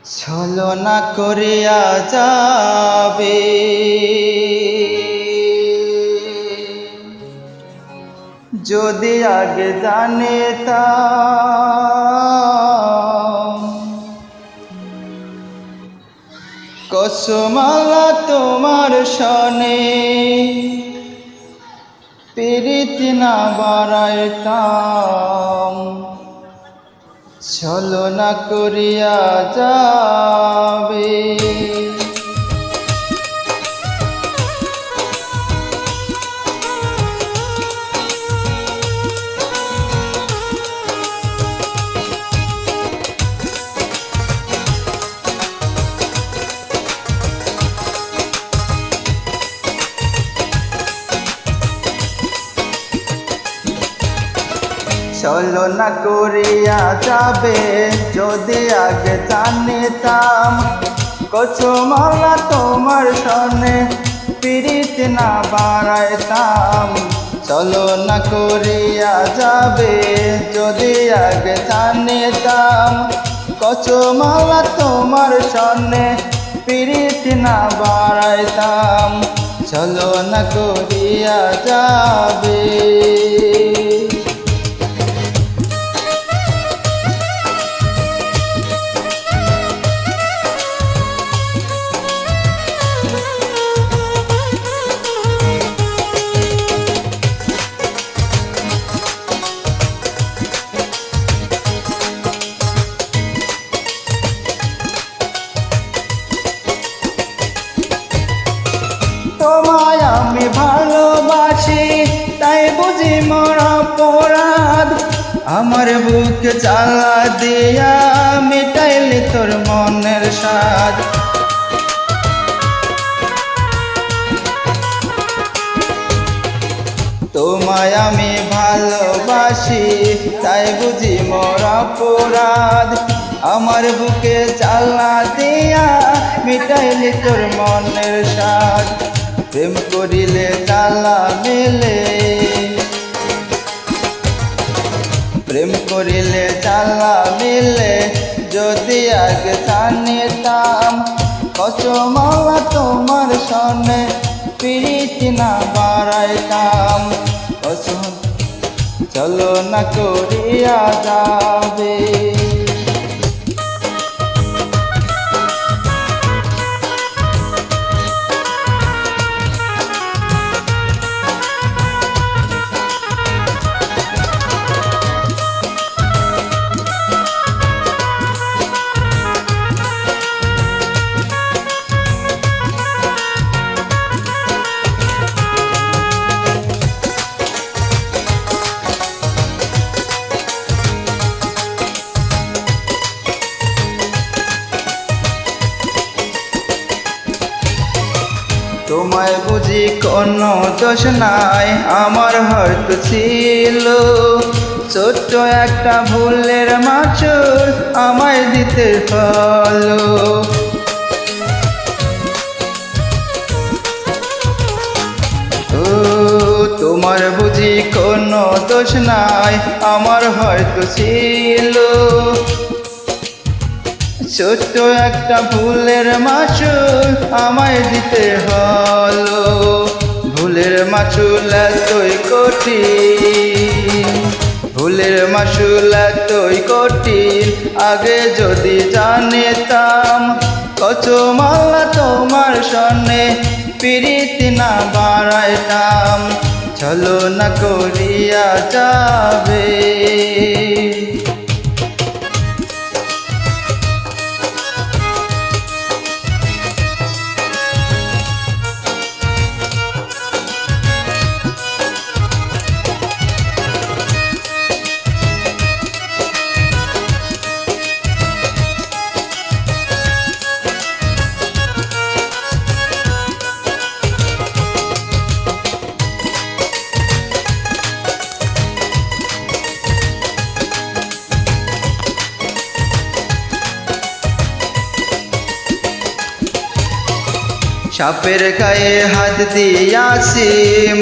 ছলনা করিয়া যাবে যদি আগে জানিতাম। কসমালা তোমার সনে প্রীতি না বাড়াইতাম। ছলনা করিয়া যাবে ছলনা করিয়া যাবে যদি আগে জানিতাম। কসমালা তোমার সনে প্রীতি না বাড়াইতাম। ছলনা করিয়া যাবে যদি আগে জানিতাম। কসমালা তোমার সনে প্রীতি না বাড়াইতাম। ছলনা করিয়া যাবে তোমায় আমি ভালোবাসি তাই বুঝি মোর অপরাধ। আমার বুকে জ্বালা দিয়া মিটাইলি তোর মনের স্বাদ। তোমায় আমি ভালোবাসি তাই বুঝি মোর অপরাধ। আমার বুকে জ্বালা দিয়া মিটাইলি তোর মনের স্বাদ। প্রেম করিলে জ্বালা মেলে, প্রেম করিলে জ্বালা মিলে যদি আগে জানিতাম। কসমালা তোমার সনে প্রীতি না বাড়াইতাম। ছলনা করিয়া যাবে তোমায় বুঝি কোনো দোষ নাই, আমার হয়তো ছিল ছোট্ট একটা ভুলের মাচুর আমায় দিতে হলো। ও তোমার বুঝি কোনো দোষ নাই, আমার হয়তো ছিল ছোট্ট একটা ভুলের মাচুল আমায় দিতে হলো। ভুলের মাচুল এতই কঠিন, ভুলের মাচুল এতই কঠিন আগে যদি জানিতাম। কসমালা তোমার সনে প্রীতি না বাড়াইতাম। ছলনা করিয়া যাবে সাপের গায়ে হাত দিয়াছি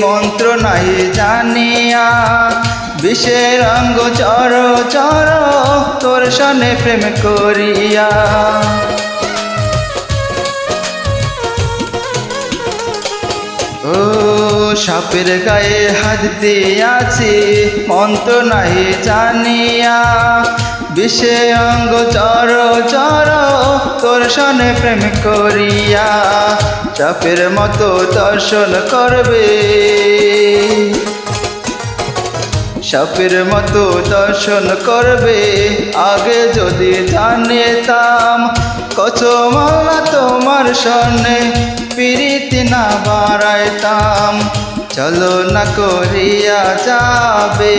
মন্ত্র নাই জানিয়া। বিষের অঙ্গ চর চর তোর সনে প্রেম করিয়া। ও সাপের গায়ে হাত দিয়াছি মন তো নাহি জানিয়া, বিষে অঙ্গ চর চর তোর সনে প্রেম করিয়া। সাপের মতো দর্শন করবে, সাপের মতো দর্শন করবে, আগে যদি জানিতাম। কচমালা তোমার সনে প্রীতি না বাড়াইতাম, চলো না করিয়া যাবে।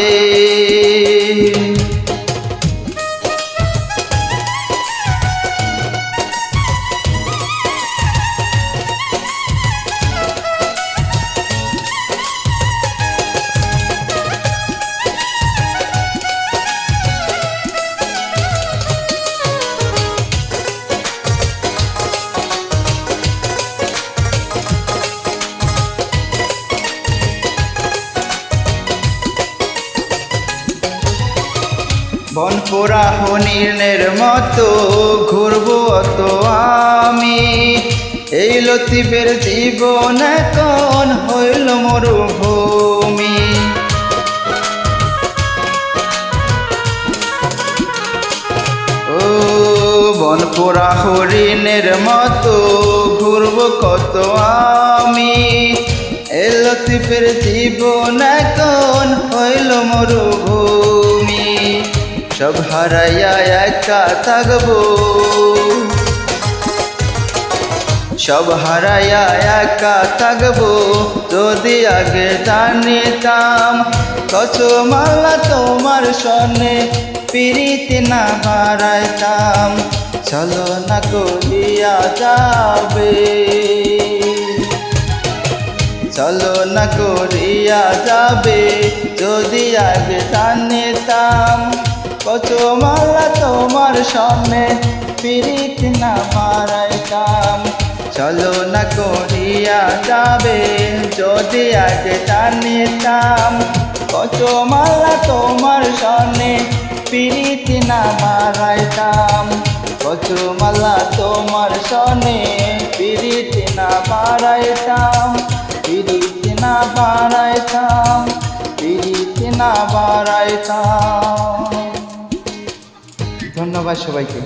বনপুরা হরিণের মতো ঘুরবো অত আমি, এই লতিফের জীবন এখন হইল মরুভূমি। ও বনপুরা হরিণের মতো ঘুরবো কত আমি, এই লতিফের জীবন এখন হইল মরুভূমি। সব হারাইয়া একা থাকবো, সব হারাইয়া একা থাকবো, যদি আগে জানিতাম। কচমালা তোমার সনে প্রীতি না বাড়াইতাম, চলো না করিয়া যাবে, চলো না করিয়া যাবে, যদি আগে জানিতাম। কচমালা তোমার সনে প্রীতি না বাড়াইতাম, চলো না করিয়া যাবে, যদি আগে জানিতাম। কচমালা তোমার সনে প্রীতি না বাড়াইতাম, কচমালা তোমার সনে প্রীতি না বাড়াইতাম, প্রীতি না বাড়াইতাম, প্রীতি না বাড়াইতাম। ধন্যবাদ সবাইকে।